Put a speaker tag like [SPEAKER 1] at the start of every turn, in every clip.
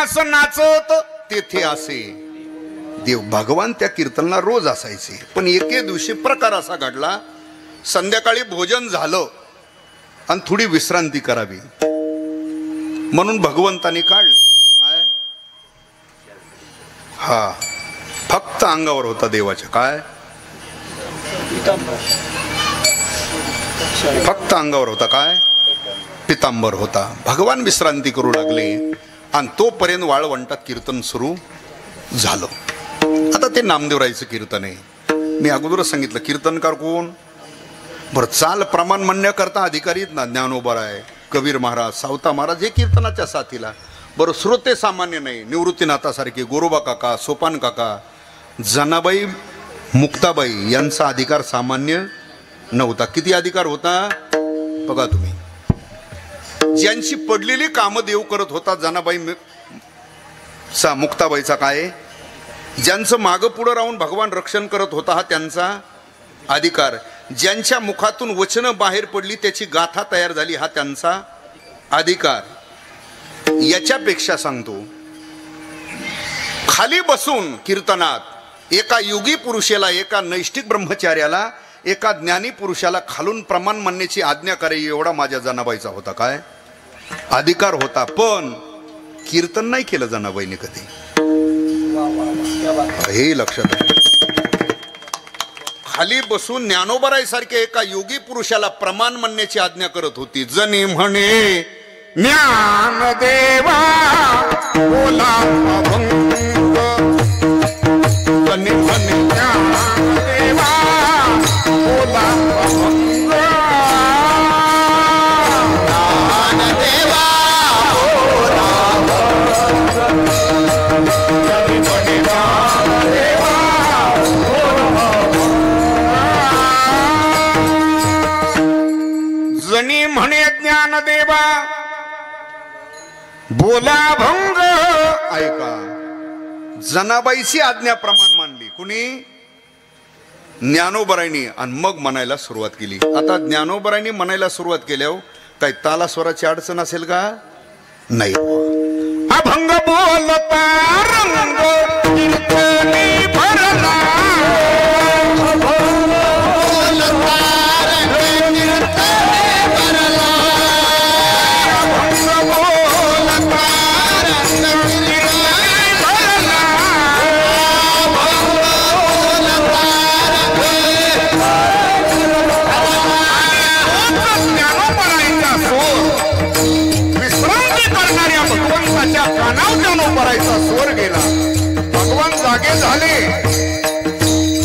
[SPEAKER 1] असं नाचत तेथे असे देव. भगवान त्या कीर्तनला रोज असायचे. पण एके दिवशी प्रकार असा घडला, संध्याकाळी भोजन झालं आणि थोडी विश्रांती करावी म्हणून भगवंताने काढले. काय? हा, फक्त अंगावर होता देवाच्या. काय? फक्त अंगावर होता. काय? पितांबर होता. भगवान विश्रांती करू लागले आणि तोपर्यंत वाळवंटात कीर्तन सुरू झालं. आता ते नामदेवरायचं कीर्तन आहे. मी अगोदरच सांगितलं कीर्तनकार कोण. बरं, चाल प्रमाण म्हणण्याकरता अधिकारीत ना ज्ञानोबराय, कबीर महाराज, सावता महाराज हे कीर्तनाच्या साथीला. बरं, श्रोते सामान्य नाही. निवृत्तीनाथासारखे, गोरोबा काका, सोपान काका, जनाबाई, मुक्ताबाई यांचा अधिकार सामान्य नव्हता. किती अधिकार होता बघा तुम्ही. ज्यांची पडलेली कामं देव करत होता, जनाबाई मुक्ताबाईचा काय, ज्यांचं मागं पुढं राहून भगवान रक्षण करत होता हा त्यांचा अधिकार, ज्यांच्या मुखातून वचनं बाहेर पडली त्याची गाथा तयार झाली हा त्यांचा अधिकार. याच्यापेक्षा सांगतो, खाली बसून कीर्तनात एका योगी पुरुषाला, एका नैष्ठिक ब्रह्मचार्याला, एका ज्ञानी पुरुषाला खालून प्रमाण म्हणण्याची आज्ञा करावी एवढा माझ्या जनाबाईचा होता. काय अधिकार होता. पण कीर्तन नाही केलं जनाबाईने कधी. हे लक्षात आहे. खाली बसून ज्ञानोबरायसारख्या एका योगी पुरुषाला प्रमाण म्हणण्याची आज्ञा करत होती. जनी म्हणे ज्ञानदेवा बोला अभंग, जनी म्हणे ज्ञानदेवा बोला अभंग, ज्ञानदेवा बोला अभंग, जनी म्हणे ज्ञानदेवा बोला अभंग, जनी म्हणे ज्ञानदेवा बोला भंग. ऐका, जनाबाईची आज्ञा प्रमाण मानली कुणी? ज्ञानोबरायनी. आणि मग म्हणायला सुरुवात केली. आता ज्ञानोबरायनी म्हणायला सुरुवात केल्यावर काही ताला स्वराची अडचण असेल का? नाही. अभंग बोलता रंग कीर्तनी भरला, स्वर गेला. भगवान जागे झाले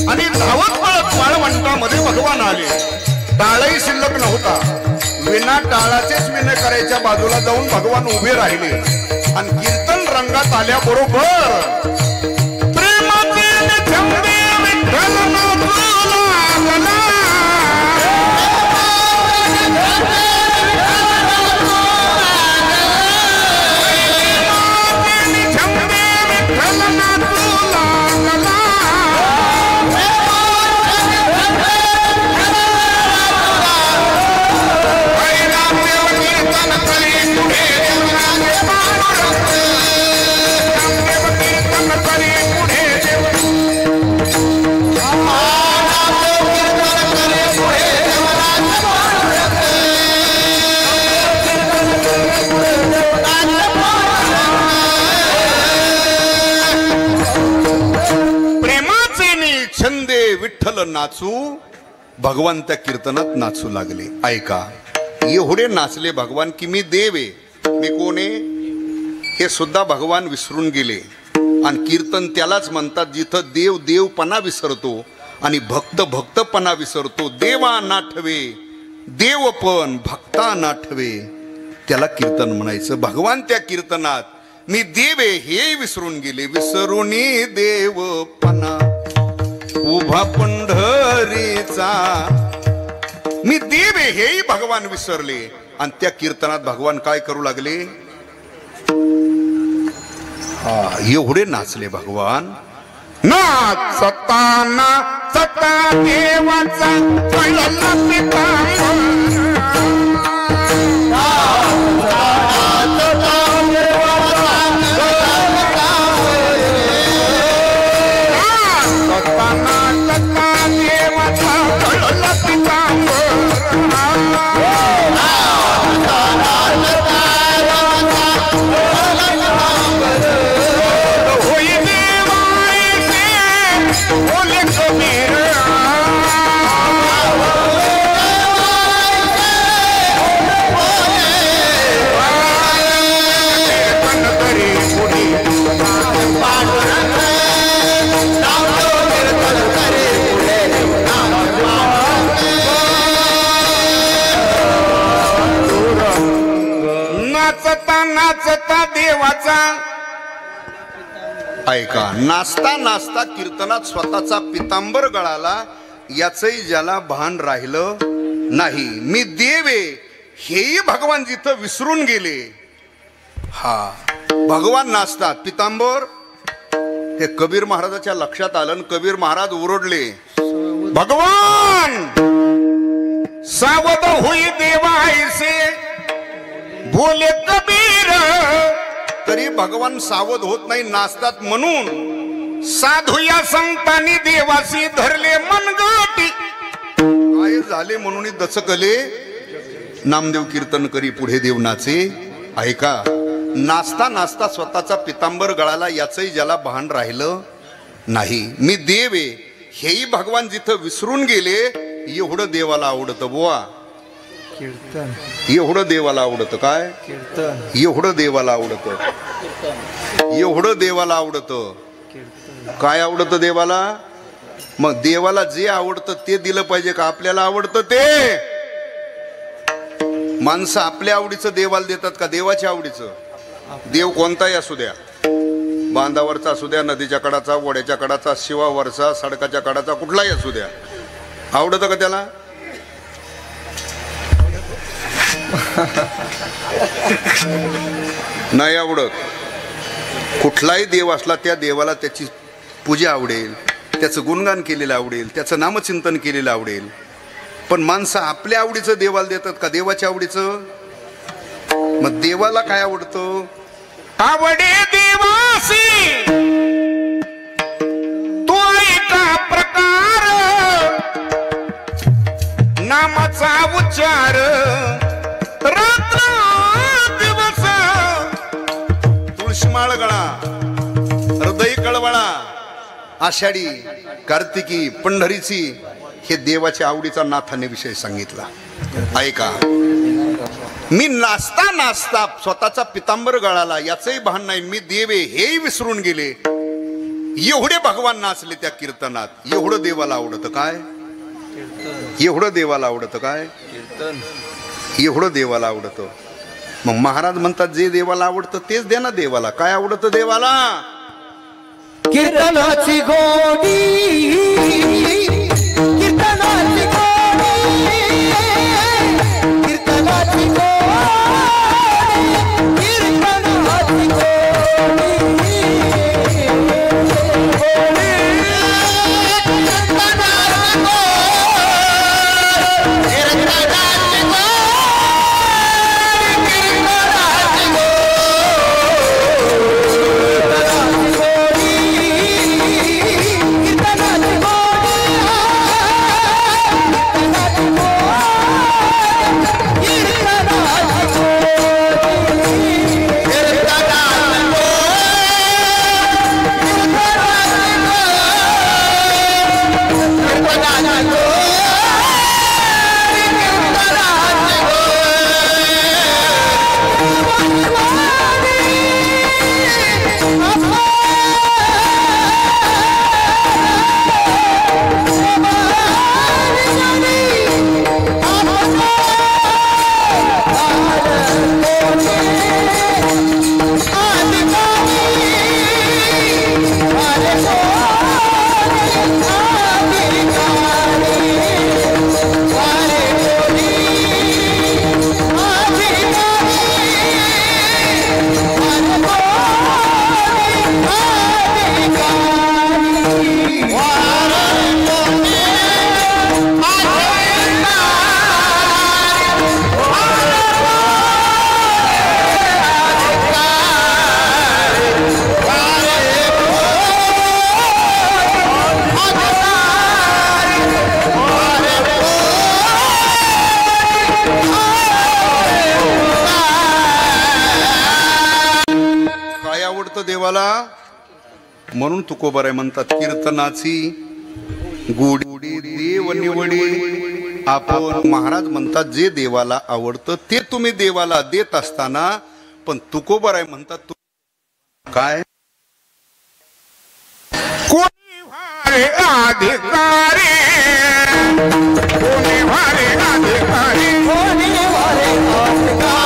[SPEAKER 1] आणि धावत पळत वाळवंटामध्ये भगवान आले. टाळही शिल्लक नव्हता. विना टाळाचेच विनय करायच्या बाजूला जाऊन भगवान उभे राहिले आणि कीर्तन रंगात आल्याबरोबर विठ्ठल नाचू. भगवान त्या कीर्तनात नाचू लागले. ऐका, एवढे नाचले भगवान की मी देव आहे, मी कोण आहे हे सुद्धा भगवान विसरून गेले. आणि कीर्तन त्यालाच म्हणतात जिथं देव देवपणा विसरतो आणि भक्त भक्तपणा विसरतो. देवा नाठवे देवपण, भक्ता नाठवे, त्याला कीर्तन म्हणायचं. भगवान त्या कीर्तनात मी देव आहे हे विसरून गेले. विसरुनी देवपणा उभा पंढरीचा, मी देव आहे हेही भगवान विसरले. आणि त्या कीर्तनात भगवान काय करू लागले? एवढे नाचले भगवान. नाचता नाचता देवाचा कळला पितांबर, नाचता नाचता देवाचा देवाचा ऐका नाचता नाचता कीर्तनात स्वतःचा पितांबर गळाला याचंही ज्याला भान राहिलं नाही मी देव आहे हेही भगवान जिथं विसरून गेले. हा भगवान नाचतात पितांबर हे कबीर महाराजाच्या लक्षात आलं. कबीर महाराज ओरडले भगवान सावध होई देवा ऐसे बोले कबीर. तरी भगवान सावध होत नाही नाचतात म्हणून साधू या संतांनी देवासी धरले मनगटी. काय झाले म्हणून दचकले नामदेव कीर्तन करी पुढे देव नाचे. ऐका नाचता नाचता स्वतःचा पितांबर गळाला याचंही ज्याला भान राहिलं नाही मी देव आहे हेही भगवान जिथं विसरून गेले. एवढं देवाला आवडतं बुवा कीर्तन. एवढं देवाला आवडतं काय कीर्तन. एवढं देवाला आवडतं. एवढं देवाला आवडतं. काय आवडतं देवाला. मग देवाला जे आवडतं ते दिलं पाहिजे का आपल्याला आवडतं ते. माणसं आपल्या आवडीचं देवाला देतात का देवाच्या आवडीचं. देव कोणताही असू द्या बांधावरचा असू द्या नदीच्या कडाचा वड्याच्या कडाचा शिवावरचा सडकाच्या कडाचा कुठलाही असू द्या आवडतं का त्याला. नाही आवडत. कुठलाही देव असला त्या देवाला त्याची पूजा आवडेल त्याचं गुणगान केलेलं आवडेल त्याचं नामचिंतन केलेलं आवडेल. पण माणसं आपल्या आवडीचं देवाला देतात का देवाच्या आवडीचं. मग देवाला काय आवडतं. आवडे देवासी तो एका प्रकार नामाचा उच्चार रात्र दिवस. तुळशीमाळ गळा हृदय कळवळा आषाढी कार्तिकी पंढरीची हे देवाच्या आवडीचा नाथाने विषय सांगितला. ऐका मी नाचता नाचता स्वतःचा पितांबर गळाला याचंही भान नाही मी देव आहे हेही विसरून गेले. एवढे भगवान नाचले त्या कीर्तनात. एवढं देवाला आवडतं काय. एवढं देवाला आवडतं काय कीर्तन. एवढं देवाला आवडतं. मग महाराज म्हणतात जे देवाला आवडतं तेच द्या ना देवाला. काय आवडतं देवाला.
[SPEAKER 2] कीर्तनाची गोडी कीर्तनाची गोडी कीर्तनाची गोडी कीर्तनाची
[SPEAKER 1] देवाला. म्हणून तुकोबाराय म्हणतात कीर्तनाची गोडी देव निवडी. आपण महाराज म्हणतात जे देवाला आवडतं ते तुम्ही देवाला देत असताना पण तुकोबाराय म्हणतात काय कोणी भारे अधिकारी कोणी भारे अधिकारी कोणी भारे अधिकारी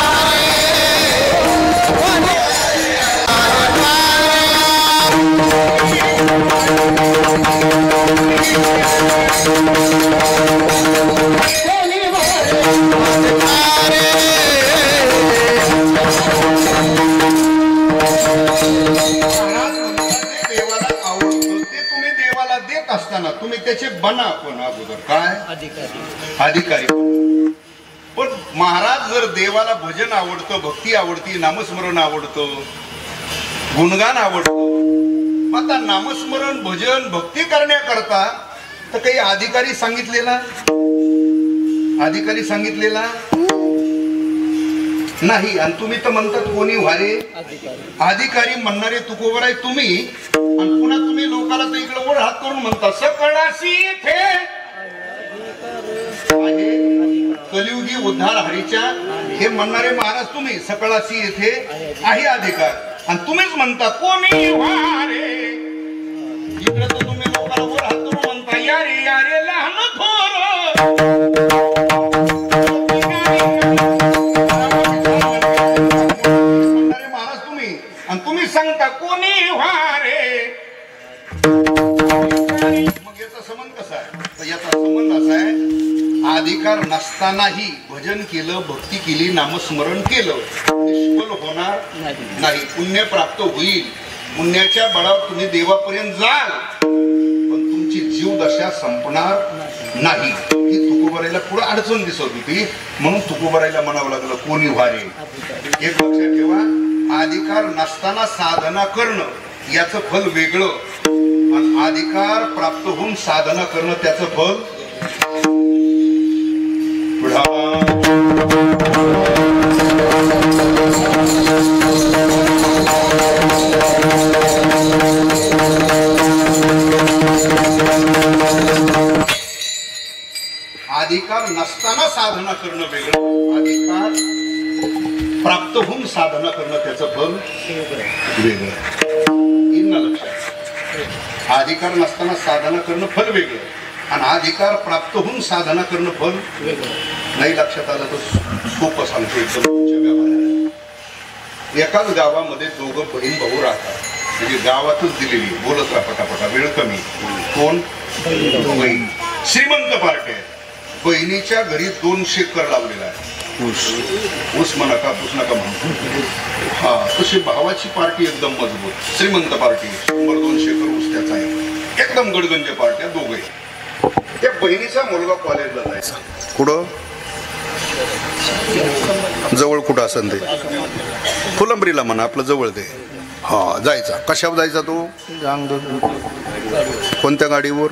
[SPEAKER 1] देवाला देत असताना तुम्ही त्याचे बना पण अगोदर काय अधिकारी. पण महाराज जर देवाला भजन आवडतं, भक्ती आवडती, नामस्मरण आवडतं, गुणगान आवडतं, आता नामस्मरण भजन भक्ती करण्याकरता तर काही अधिकारी सांगितलेला नाही. आणि तुम्ही तर म्हणतात कोणी व्हारे अधिकारी म्हणणारे तुकोबर आहे तुम्ही. आणि पुन्हा तुम्ही लोकांना तर इकडे वर हात करून म्हणता सकळाशी येथे कलियुगी उद्धार हरीच्या हे म्हणणारे महाराज तुम्ही. सकळाशी येथे आहे अधिकार आणि तुम्हीच म्हणता कोणी व्हारे. इकडे तर तुम्ही लोकांना वर हात करून म्हणता यारे यारे लहान थोर. तुम्ही सांगता कोणी व्हारे. मग याचा संबंध कसा आहे? तर याचा संबंध असा आहे, अधिकार नसतानाही भजन केलं, भक्ती केली, नामस्मरण केलं, निष्फल होणार नाही, पुण्य प्राप्त होईल. पुण्याच्या बळावर तुम्ही देवापर्यंत जाल, पण तुमची जीवदशा संपणार नाही. ही तुकोबारायला पुढे अडचण दिसत होती, म्हणून तुकोबारायला म्हणावं लागलं कोणी व्हारे. एक लक्षात ठेवा, अधिकार नसताना साधना करणं याचं फल वेगळं आणि अधिकार प्राप्त होऊन साधना करणं त्याचं फल अधिकार नसताना साधना करणं वेगळं, अधिकार प्राप्त होऊन साधना करणं त्याचं फल वेगळं. इन लक्षात, अधिकार नसताना साधना करणं फल वेगळं आणि अधिकार प्राप्त होऊन साधना करणं फल नाही. लक्षात आलं तर सोपं सांगतो एकदम तुमच्या व्यवहारात. एकाच गावामध्ये दोघं बहीण भाऊ राहतात, म्हणजे गावातच दिलेली, बोलत राहा पटापटा, वेळ कमी. कोण? बहीण. श्रीमंत पार्टी आहे. बहिणीच्या घरी 200 एकर लावलेला आहे. ऊस म्हणा कापूस नका म्हणून. हा, तशी भावाची पार्टी एकदम मजबूत, श्रीमंत पार्टी, 100-200 एकर ऊस त्याचा आहे, एकदम गडगंज पार्ट्या दोघे. त्या बहिणीचा मुलगा कॉलेजला जायचा. कुठं? जवळ कुठं असेल ते, फुलंब्रीला म्हणा, आपलं जवळ ते. हा, जायचा. कशावर जायचा तो? कोणत्या गाडीवर?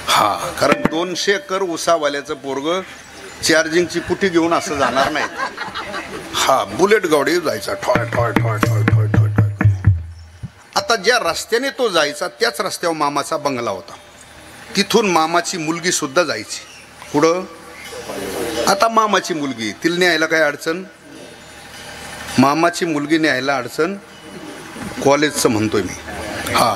[SPEAKER 1] हा, कारण 200 एकर ऊसावाल्याचं पोरग चार्जिंगची पुटी घेऊन असं जाणार नाही. हा, बुलेट गाडी जायचा, ठॉय ठॉय ठॉय ठॉय ठॉय ठॉय ठॉय. आता ज्या रस्त्याने तो जायचा त्याच रस्त्यावर मामाचा बंगला होता. तिथून मामाची मुलगी सुद्धा जायची. पुढं आता मामाची मुलगी, तिला न्यायला काय अडचण? मामाची मुलगी न्यायला अडचण कॉलेजचं म्हणतोय मी. हा,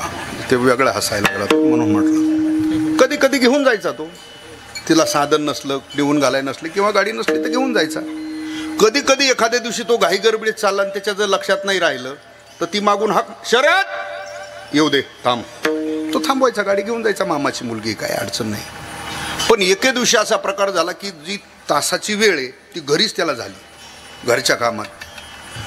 [SPEAKER 1] ते वेगळं हसायला लागला तो, म्हणून म्हटलं. कधी कधी घेऊन जायचा तो, तिला साधन नसलं, लिहून घालाय नसले किंवा गाडी नसली तर घेऊन जायचा. कधी कधी एखाद्या दिवशी तो घाई गडबडीत चालला आणि त्याच्या जर लक्षात नाही राहिलं तर ती मागून हाक, शरद येऊ दे, थांब. तो थांबवायचा, गाडी घेऊन जायचा. मामाची मुलगी, काय अडचण नाही. पण एके दिवशी असा प्रकार झाला की जी तासाची वेळ आहे ती घरीच त्याला झाली, घरच्या कामात.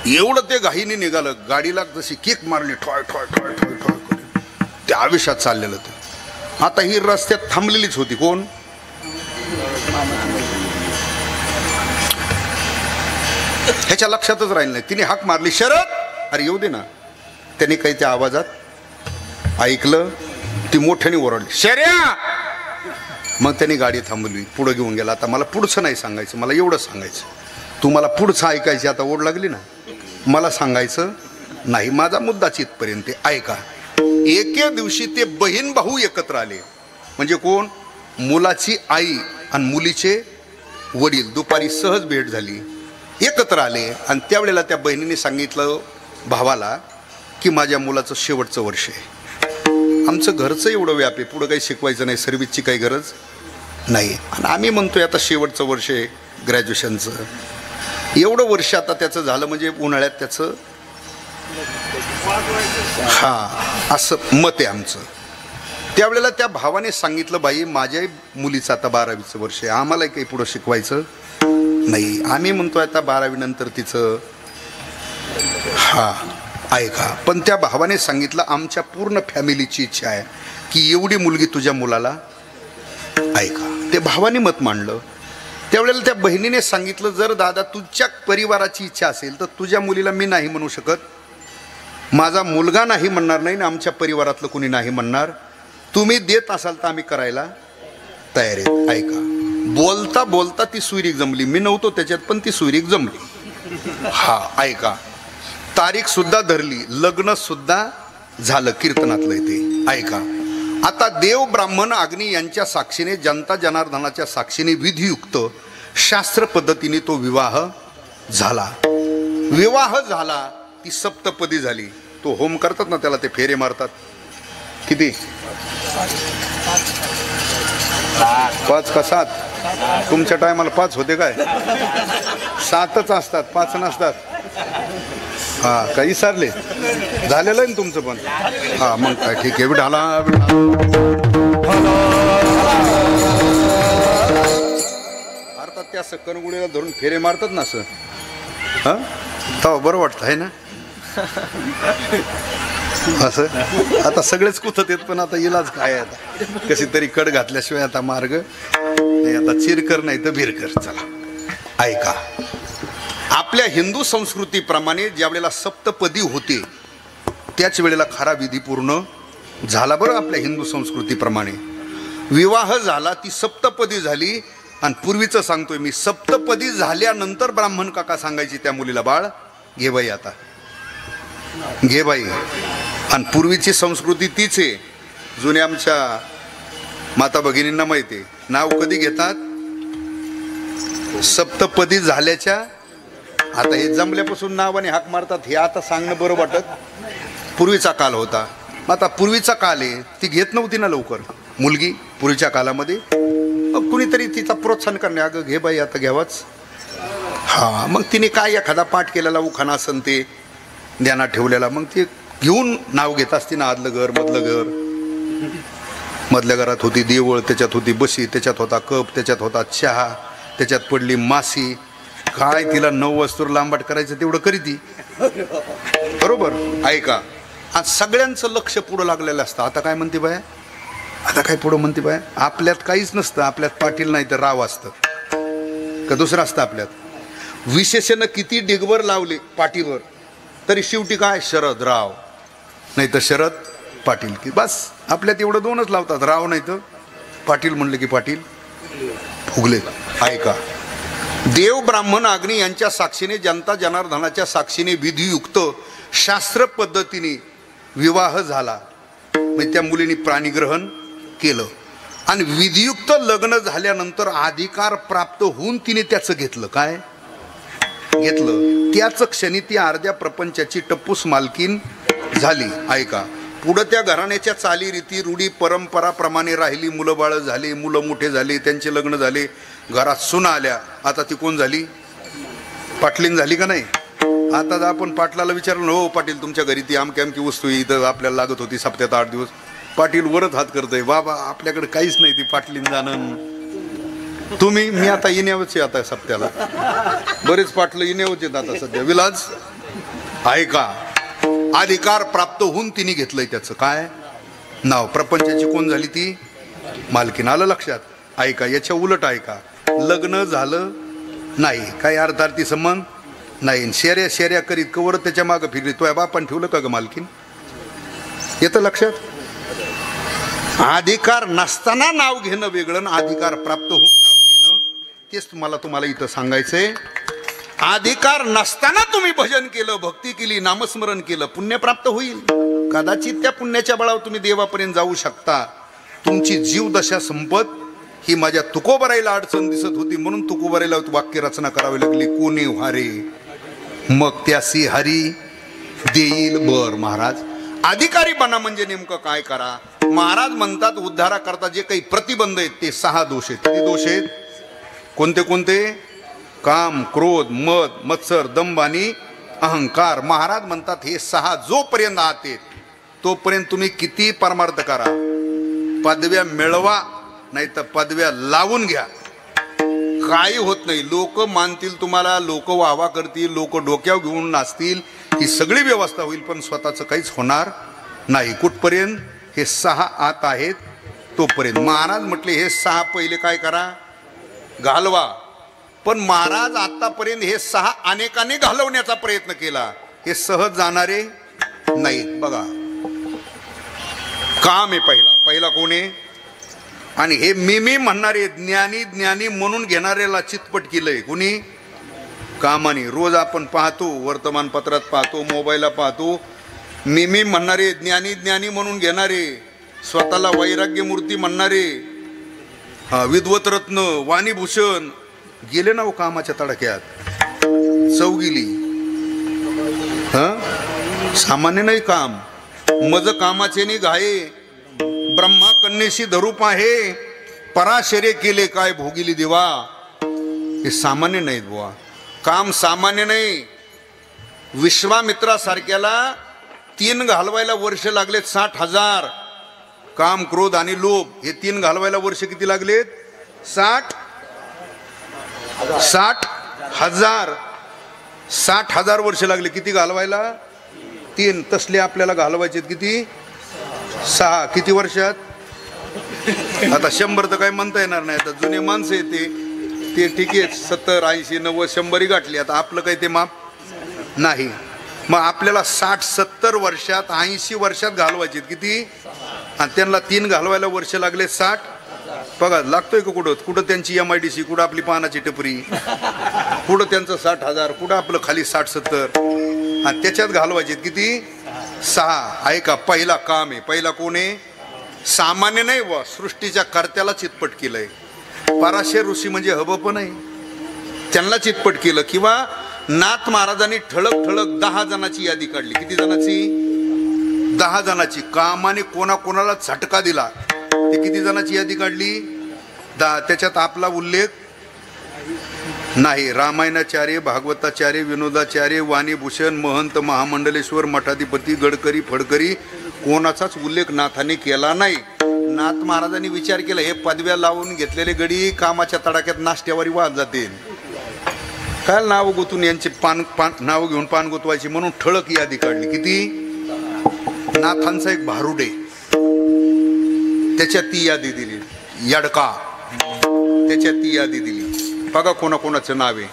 [SPEAKER 1] एवढं ते घाईने निघालं, गाडीला जशी किक मारली, ठॉय ठॉय ठॉय ठॉय ठॉय करून त्या आयुष्यात चाललेलं ते. आता ही रस्त्यात थांबलेलीच होती. कोण? ह्याच्या लक्षातच राहिलं नाही. तिने हाक मारली, शरद, अरे येऊ दे ना. त्याने काही त्या आवाजात ऐकलं, ती मोठ्याने ओरडली, शर्या. मग त्याने गाडी थांबवली, पुढं घेऊन गेला. आता मला पुढचं नाही सांगायचं, मला एवढं सांगायचं. तुम्हाला पुढचं ऐकायची आता ओढ लागली ना, मला सांगायचं नाही. माझा मुद्दाच इथपर्यंत ऐका. एके दिवशी ते बहीण भाऊ एकत्र आले. म्हणजे कोण? मुलाची आई आणि मुलीचे वडील. दुपारी सहज भेट झाली, एकत्र आले. आणि त्यावेळेला त्या बहिणीने सांगितलं भावाला की माझ्या मुलाचं शेवटचं वर्ष आहे, आमचं घरचं एवढं व्याप आहे, पुढं काही शिकवायचं नाही, सर्व्हिसची काही गरज नाही. आणि आम्ही म्हणतोय आता शेवटचं वर्ष आहे ग्रॅज्युएशनचं, एवढं वर्ष आता त्याचं झालं म्हणजे उन्हाळ्यात त्याचं, हा, असं मत आहे आमचं. त्यावेळेला त्या भावाने सांगितलं, बाई माझ्या मुलीचं आता 12वीचं वर्ष आहे, आम्हालाही काही पुढं शिकवायचं नाही, आम्ही म्हणतोय आता 12वी नंतर तिचं. हा, ऐका. पण त्या भावाने सांगितलं आमच्या पूर्ण फॅमिलीची इच्छा आहे की एवढी मुलगी तुझ्या मुलाला, ऐका ते भावाने मत मांडलं. त्यावेळेला त्या बहिणीने सांगितलं, जर दादा तुझ्या परिवाराची इच्छा असेल तर तुझ्या मुलीला मी नाही म्हणू शकत, माझा मुलगा नाही म्हणणार नाही आणि आमच्या परिवारातलं कोणी नाही म्हणणार, तुम्ही देत असाल तर आम्ही करायला तयार आहेत. ऐका बोलता बोलता ती सुईरीक जमली. मी नव्हतो त्याच्यात पण ती सुईरीक जमली. हा ऐका तारीख सुद्धा धरली, लग्न सुद्धा झालं. कीर्तनातलं ते ऐका. आता देव ब्राह्मण अग्नी यांच्या साक्षीने, जनता जनार्दनाच्या साक्षीने विधियुक्त शास्त्र पद्धतीने तो विवाह झाला. विवाह झाला, ती सप्तपदी झाली. तो होम करतात ना त्याला, ते फेरे मारतात. किती 5 का 7? तुमच्या टायमाला 5 होते काय? 7च असतात, 5 नसतात. हा काही सारले झालेलं आहे ना तुमचं पण. हा मग काय ठीक आहे. विठाला अर्थात त्या सकनगुडीला धरून फेरे मारतात ना असं. हा तेव्हा बरं वाटतं आहे ना असं. आता सगळेच कुथत येत, पण आता इलाज काय आहे, आता कशी तरी कड घातल्याशिवाय आता मार्ग नाही. आता चिरकर नाही तर भिरकर. चला ऐका, आपल्या हिंदू संस्कृतीप्रमाणे ज्या वेळेला सप्तपदी होते त्याच वेळेला खरा विधी पूर्ण झाला. बरं आपल्या हिंदू संस्कृतीप्रमाणे विवाह झाला, ती सप्तपदी झाली. आणि पूर्वीचं सांगतोय मी, सप्तपदी झाल्यानंतर ब्राह्मण काका सांगायची त्या मुलीला, बाळ घे बाई, आता घे बाई. आणि पूर्वीची संस्कृती तीच आहे. जुन्या आमच्या माता भगिनींना माहिती आहे, नाव कधी घेतात? सप्तपदी झाल्याच्या. आता हे जमल्यापासून नावाने हाक मारतात, हे आता सांगणं बरं वाटत. पूर्वीचा काल होता. आता पूर्वीचा काल आहे, ती घेत नव्हती ना लवकर मुलगी पूर्वीच्या कालामध्ये. कुणीतरी तिचा प्रोत्साहन करणे, अगं घे बाई आता घ्यावाच. हा मग तिने काय एखादा पाठ केलेला उखाणा असन ते ध्यानात ठेवलेला, मग ते घेऊन नाव घेत असते ना. आदलं घर मधलं घर, मधल्या घरात होती देवळ, त्याच्यात होती बशी, त्याच्यात होता कप, त्याच्यात होता चहा, त्याच्यात पडली मासी. काय तिला 9 वस्तूर लांबाट करायचं तेवढं करी ती, बरोबर. ऐका आज सगळ्यांचं लक्ष पुढं लागलेलं असतं. आता काय म्हणते बाया, आता काय पुढं म्हणते बाया, आपल्यात काहीच नसतं. आपल्यात पाटील नाही तर राव असतं का दुसरं असतं. आपल्यात विशेषण किती डिगवर लावले पाटीलवर तरी शेवटी काय, शरद राव नाही तर शरद पाटील, की बस आपल्यात एवढं 2च लावतात, राव नाही तर पाटील. म्हणलं की पाटील फुगले. ऐका देव ब्राह्मण अग्नी यांच्या साक्षीने, जनता जनार्दनाच्या साक्षीने विधियुक्त शास्त्र पद्धतीने विवाह झाला. म्हणजे त्या मुलीने प्राणीग्रहण केलं आणि विधियुक्त लग्न झाल्यानंतर अधिकार प्राप्त होऊन तिने त्याचं घेतलं. काय घेतलं? त्याच क्षणी ती अर्ध्या प्रपंचाची टप्पूस मालकीन झाली. ऐका पुढं त्या घराण्याच्या चालीरीती रूढी परंपराप्रमाणे राहिली. मुलं बाळ झाली, मुलं मोठे झाले, त्यांचे लग्न झाले, घरात सुना आल्या. आता ती कोण झाली? पाटलीन झाली का नाही? आता जर आपण पाटलाला विचारलं, हो पाटील तुमच्या घरी ती अमकी अमकी वस्तू इथं आपल्याला लागत होती सप्त्यात 8 दिवस, पाटील वरच हात करतोय, बाबा आपल्याकडे काहीच नाही, ती पाटलीन जाणं. तुम्ही मी आता येण्यावरच आहे. आता सप्त्याला बरेच पाटलं येण्यावरच येत आता सध्या विलाज. ऐका अधिकार प्राप्त होऊन तिने घेतलंय त्याचं काय नाव. प्रपंचाची कोण झाली? ती मालकीन. आलं लक्षात? ऐका याच्या उलट ऐका, लग्न झालं नाही, काही अर्थार्थी संबंध नाही, शेऱ्या शेऱ्या करीत कवर त्याच्या मागं फिरली, तो बापान ठेवलं का ग मालकीन? येतं लक्षात? अधिकार नसताना नाव घेणं वेगळं, अधिकार प्राप्त होऊन नाव घेणं तेच तुम्हाला इथं सांगायचंय. अधिकार नसताना तुम्ही भजन केलं, भक्ती केली, नामस्मरण केलं, पुण्य प्राप्त होईल. कदाचित त्या पुण्याच्या बळावर तुम्ही देवापर्यंत जाऊ शकता. तुमची जीवदशा संपत ही माझ्या तुकोबराईला अडचण दिसत होती म्हणून तुकोबराईला वाक्य रचना करावी लागली. कोणी व्हारे मग त्यासी हरी देईल बर. महाराज अधिकारी बना म्हणजे नेमकं काय करा? महाराज म्हणतात उद्धारा करता जे काही प्रतिबंध आहेत ते 6 दोष आहेत. किती दोष आहेत? कोणते कोणते? काम, क्रोध, मद, मत्सर, दंभ आणि अहंकार. महाराज म्हणतात हे 6 जोपर्यंत आत आहेत तोपर्यंत तुम्ही किती परमार्थ करा, पदव्या मिळवा नाही तर पदव्या लावून घ्या, काही होत नाही. लोक मानतील तुम्हाला, लोक वाहवा करतील, लोक डोक्यावर घेऊन नाचतील, ही सगळी व्यवस्था होईल पण स्वतःचं काहीच होणार नाही. कुठपर्यंत? हे 6 आत आहेत तोपर्यंत. महाराज म्हटले हे 6 पहिले काय करा, घालवा. पण महाराज आतापर्यंत हे 6 अनेकाने घालवण्याचा प्रयत्न केला, हे सहज जाणारे नाहीत. बघा काम आहे पहिला कोण आहे, आणि हे मी म्हणणारे ज्ञानी ज्ञानी म्हणून घेणाऱ्याला चितपट केलंय कोणी, कामाने. रोज आपण पाहतो, वर्तमानपत्रात पाहतो, मोबाईलला पाहतो, मी म्हणणारे, ज्ञानी ज्ञानी म्हणून घेणारे, स्वतःला वैराग्य मूर्ती म्हणणारे, विद्वत रत्न, वाणीभूषण गेले ना हो कामाच्या तडाख्यात, चव गेली. सामान्य नाही काम, मज कामाचे नि घाये, ब्रह्मा कन्येशी धरूप आहे, पराशरे केले काय भोगिली देवा. हे सामान्य नाहीत बुवा, काम सामान्य नाही. विश्वामित्रासारख्याला 3 घालवायला वर्ष लागलेत 60,000. काम, क्रोध आणि लोभ हे 3 घालवायला वर्ष किती लागलेत, 60,000. 60,000 वर्ष लागले किती घालवायला, 3. तसले आपल्याला घालवायचे किती, 6. किती वर्षात, आता 100 तर काही म्हणता येणार नाही. आता जुने माणसं येते ते ठीक आहे, 70, 80, 90, 100 गाठली. आता आपलं काही ते माप नाही. मग आपल्याला 60-70 वर्षात, 80 वर्षात घालवायचे किती, आणि त्यांना 3 घालवायला वर्ष लागले 60. बघा लागतोय का कुठं त्यांची MIDC, कुठं आपली पानाची टपरी, कुठं त्यांचं 60,000, कुठं आपलं खाली 60-70, आणि त्याच्यात घालवायचे किती, 6. ऐका पहिला काम आहे, पहिला कोण आहे, सामान्य नाही व सृष्टीच्या कर्त्याला चितपट केलंय. पराशर ऋषी म्हणजे हबप नाही, त्यांना चितपट केलं. किंवा नाथ महाराजांनी ठळक 10 जणांची यादी काढली. किती जणांची, 10 जणांची. कामाने कोणाकोणाला झटका दिला ते किती जणांची यादी काढली, 10. त्याच्यात आपला उल्लेख नाही. रामायणाचार्य, भागवताचार्य, विनोदाचार्य, वाणीभूषण, महंत, महामंडलेश्वर, मठाधिपती, गडकरी, फडकरी कोणाचाच उल्लेख नाथाने केला नाही. नाथ महाराजांनी विचार केला, हे पदव्या लावून घेतलेले गडी कामाच्या तडाक्यात नाश्त्यावरी वाद जाते, काय नाव गोतून यांचे नाव घेऊन पान गोतवायची, म्हणून ठळक यादी काढली. किती, नाथांचा एक भारुडे, त्याच्यात ती यादी दिली. यडका, त्याच्यात ती यादी दिली. बघा कोणाकोणाचं नाव आहे.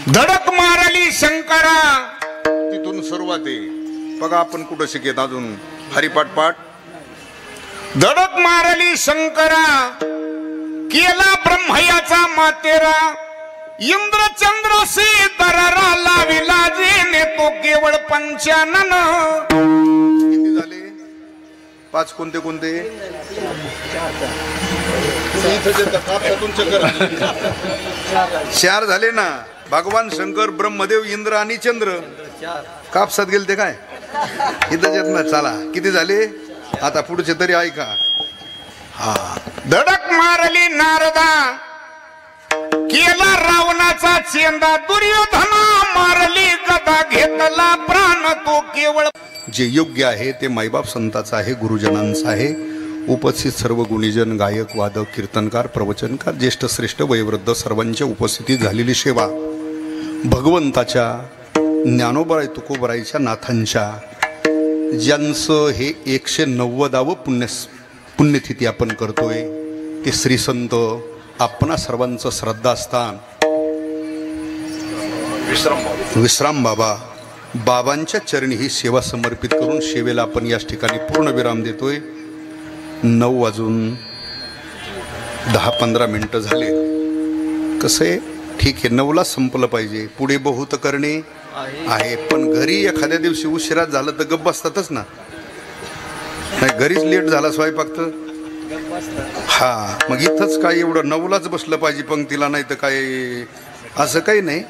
[SPEAKER 1] धडक मारली शंकरा, तिथून सुरुवात आहे. बघा आपण कुठं शिकेत अजून हरिपाठ पाठ. धडक मारली शंकरा, केला ब्रह्मयाचा मातेरा, इंद्रचंद्र से दरारा लाविला जेने तो केवळ 95. किती झाले, 5. कोणते कोणते, 4 झाले ना. भगवान शंकर, ब्रह्मदेव, इंद्र आणि चंद्र कापसात गेले ते काय इथं येत ना. चला किती झाले, आता पुढचे तरी ऐका. धडक मारली नारदा, केला रावणाचा चेंदा, दुर्योधना मारली गदा, घेतला प्राण तो केवळ. जे योग्य आहे ते मायबाप संतांचं आहे, गुरुजनांचं आहे. उपस्थित सर्व गुणीजन, गायक, वादक, कीर्तनकार, प्रवचनकार, ज्येष्ठ श्रेष्ठ वयोवृद्ध सर्वांच्या उपस्थितीत झालेली सेवा भगवंताच्या, ज्ञानोबाई तुकोबराईच्या, नाथांच्या, ज्यांचं हे 190वे पुण्यतिथी आपण करतोय, ते श्री संत आपणा सर्वांचं श्रद्धास्थान विश्राम बाबांच्या चरणी ही सेवा समर्पित करून सेवेला आपण याच ठिकाणी पूर्ण विराम देतोय. 9 वाजून 10-15 मिनिटं झाले. कसं आहे, ठीक आहे, 9ला संपलं पाहिजे, पुढे बहुत करणे आहे. पण घरी एखाद्या दिवशी उशिरा झालं तर गप्प बसतातच ना. नाही घरीच लेट झाला स्वयंपाक तर मग इथंच काय एवढं 9लाच बसलं पाहिजे पंक्तीला, नाही तर काय असं काही नाही.